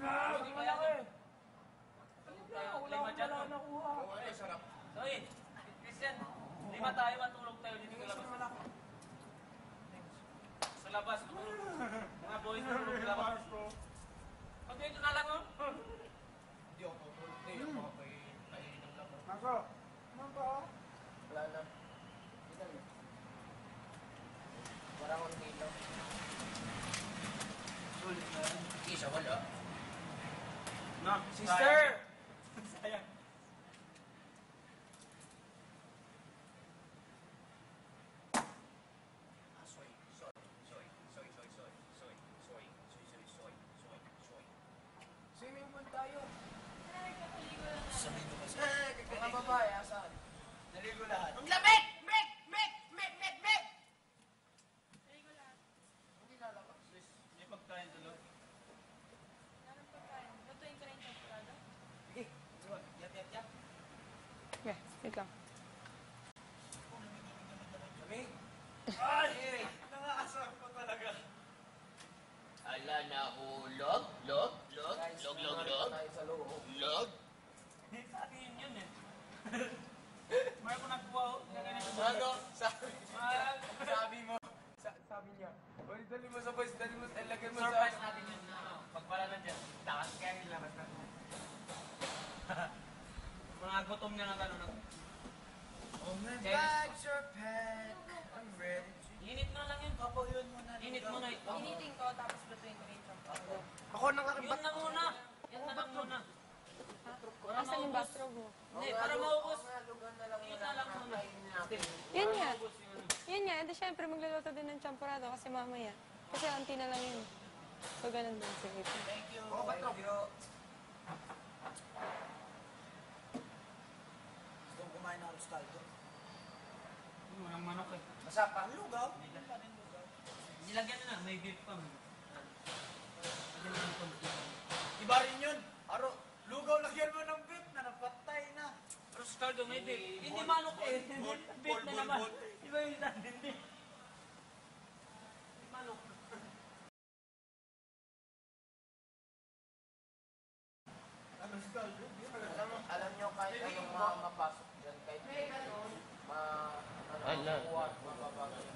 malaki. Wala akong nakuha. Ay, sarap. Soy, Christian, 5 tayo, matulog tayo dito sa labas. Sa labas, mga boys na tulog sa labas. Pag dito na lang, oh. Hindi ako tutulog na yun. Ako kainin ng labas. Naso? Ano ba? Wala na. Kita mo. Parang kung dito. Sulit na rin. Isa, wala. No, Sister! Sayang. Soy, soy, soy, soy, soy, soy, soy, soy, soy, soy, soy, soy, soy. Swimming pool tayo. Sabihin ko kasi. Mga babae, asan? Naligo lahat. Ang lamig! Mek! Mek! Mek! Mek! Mek! Naligo lahat. Hindi lalabas. May pagkain tuloy. Naman pagkain. Lutuin ko na yung chocolate. Sige. Yap, yap, yap. Yeah, wait lang. Lamig. Ay! Nangaasar ko talaga. Ala na hulog. Log. Log. Log, log, log. Log. Sa akin yun eh. Mara ko nagkuha oh. Ano? Sabi mo. Sabi niya. Uy, dali mo sa boys. Dali mo. Lagyan mo sa... Surprise natin yun. Pagpala na dyan. Dakas kaya nilabas na. Mga gutom niya na gano'n. Oh my bags are packed. I'm ready to... Init na lang yun. Papahuyun mo na. Init mo na. Initin ko, tapos lutuin ko na yung chocolate. Ako nang aking Yun na muna. Yun na lang muna. Para Asan yung maubos. bathrobe mo? Hindi, para maubos. Yun na lang muna. Yun nga. Maubos yung ano. Yun nga, edi syempre magluluto din ng champurado kasi mamaya. Kasi auntie na lang yun. So, ganun din. Sige. Thank you. Oh, thank you. Gusto ko kumain ng arroz caldo. Walang manok eh. Masapa. Lugaw? Nilagyan na lang. May beef pa. Lagyan na ng konti. Iba rin yun. Lugaw lagyan mo ng beef na napatay na. Pero sa caldo may beef. Hindi manok eh. Beef na naman. Iba yung natin. Hindi manok. Arroz caldo? Alam nyo kahit anong mapasok dyan, kahit makuha at mapapagay.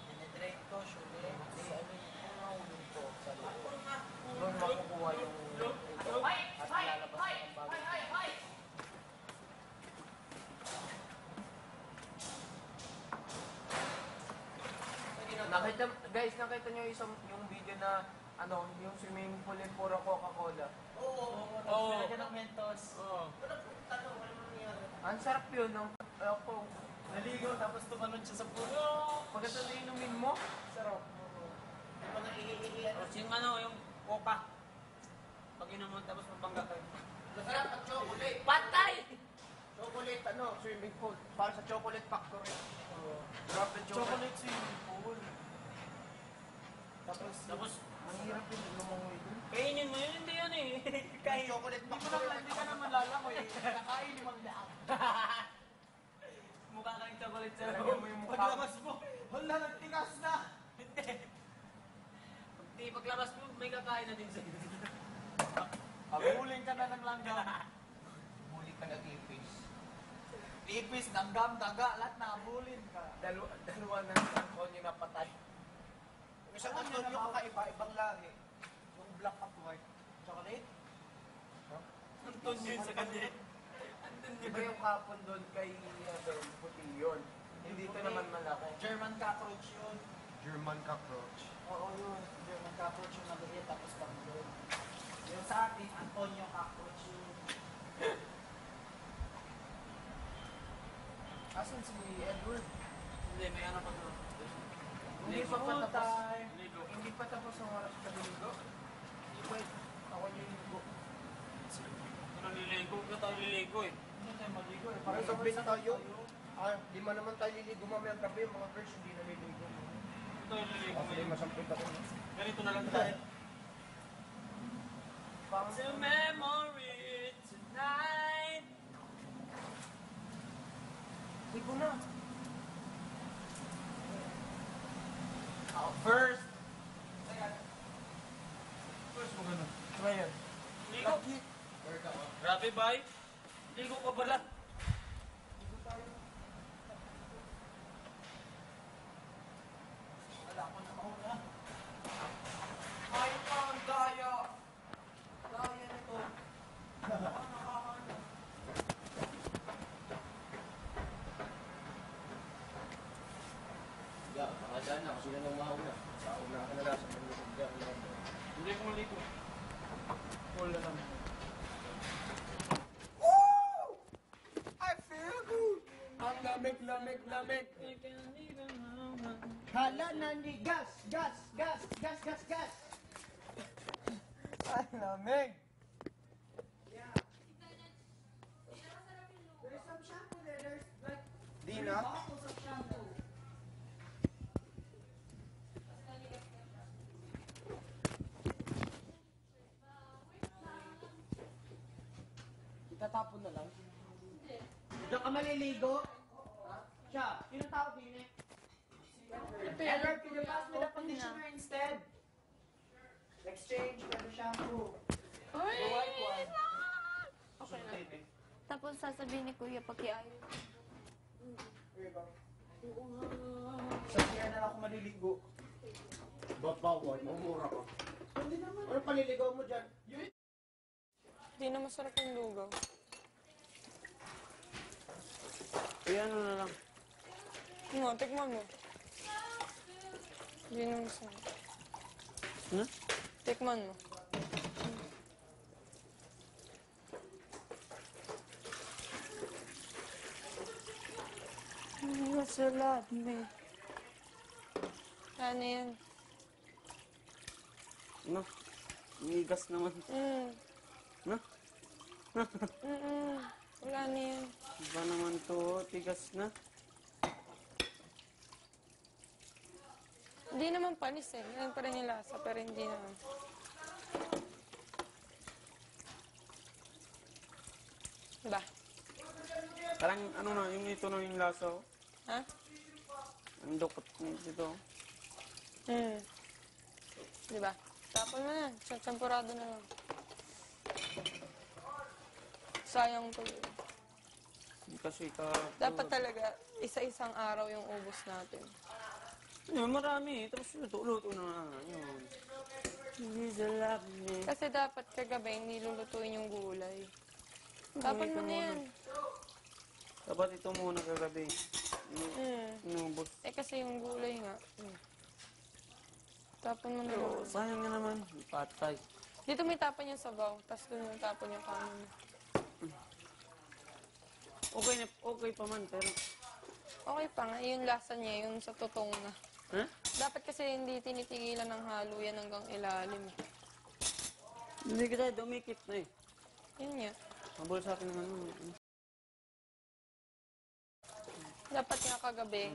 Dinidrain ko, syuli. Hindi, ano yung nahulog ko sa loob. Doon makukuha yung ito at lalabas ng bagay. Nakita nyo yung video na yung swimming pool yung puro Coca-Cola. Oo. Lagyan ng Mentos. Oo. Ang sarap yun ng ako. Naligaw tapos tumalon siya sa puno. Pagkatapos na inumin mo, sarap. Yung mga ihihihiyan. Yung ano, yung coca. Pag inom mo tapos mabangga kayo. Masarap ang chocolate. Patay! Chocolate, swimming pool. Para sa chocolate factory. Drop the Chocolate swimming pool. Tapos, ang hirap yung lumangoy dun. kainin mo yun. Hindi yan eh. Kahit chocolate factory. Hindi ka naman lalangoy. Kakain limang laang. Mukha kang chocolate sa Lagyan mo yung mukha. Paglabas mo, wala nagtikas na. Hindi, paglabas mo, may kakain na din sa'yo. Paghuling ka na ng langgam. Huli ka nag-ipis. Ipis, langgam, daga, lahat nakabulin ka. Dalawa na ang konyo na patay. Yung isang Antonio kakaiba, ibang lahi. Yung black at white. Chocolate? Anton yun sa kanya. Iba yung kapon doon kay puti yun. Hindi ito naman malaki. German cockroach yun. German cockroach. Oo yun. German cockroach yung maliit tapos panglod. Yung sa atin, Antonio cockroach yun. Asan si Edward? Hindi, may ano pa doon. Hindi pa Full tapos. time. Hindi pa tapos ang oras sa linggo. Wait, ako yung linggo. Naliligo ka tayo liligo eh. Hindi tayo maligo eh. Parang sabihin na tayo. Lima naman tayo liligo mamaya gabi. Mga girls hindi na liligo. Tayo liligo Kasi ngayon. masampit ako. Ganito na lang tayo. Pang To memory tonight. ligo na. First, ngayon? Ligo. Grabe, bay. Ligo ka pala. Wala ko na mauna. Ay, ang daya! Daya nito. Ya, makadaan na. Sila nang mauna. Sa una ka na lang. Sa mga lugar na lang. Hindi ko maligo. Wala lang. I feel good! Ang lamig, lamig, lamig. Hala na ni gas, gas, gas, gas, gas, gas. Ang lamig. There's some shampoo there. There's like Di na? bottles of shampoo. Itatapon na lang. Diyan ka maliligo? Siya, sino tao din eh? Edward, can you pass me the conditioner instead? Exchange for the shampoo. Uy! The white one. Okay na. Tapos sasabihin ni Kuya pag iayo. Sa pier na lang ako maliligo. Bawal, mamura ka. Hindi naman. Ano paliligaw mo dyan? Hindi na masarap yung lugaw. Ayan, ano na lang. Nga, tikman mo. Hindi na masarap. Hmm? Tikman mo. Masarap, me. Ano yan? Ano? Migas naman. No? Wala na yan. Iba naman to, tigas na. Hindi naman panis eh. Ganun pa rin yung lasa, pero hindi naman. Diba? Parang ano na, yung ito na yung lasa. Oh. Ha? Ang dukot nito. Diba? Tapon mo na. Champurado na lang. Sayang to. Hindi kasi ka... Dapat talaga, isa-isang araw yung ubos natin. Yun, marami. Tapos luto na. Yun. Hindi salap niya. Kasi dapat kagabi, nilulutuin yung gulay. Tapon mo na yan. Dapat ito muna kagabi. Inubos. Eh kasi yung gulay nga. Tapon mo na Pero lang. sayang nga naman. Patay. Dito may tapon yung sabaw, tapos doon yung tapon yung kanin. Okay pa man, pero... Okay pa nga, yung lasa niya, yung sa tutong na. Ha? Dapat kasi hindi tinitigilan ng halo yan hanggang ilalim. Hindi kasi dumikit na eh. Yun nga. Mabul sa akin ng ano. Dapat nga kagabi,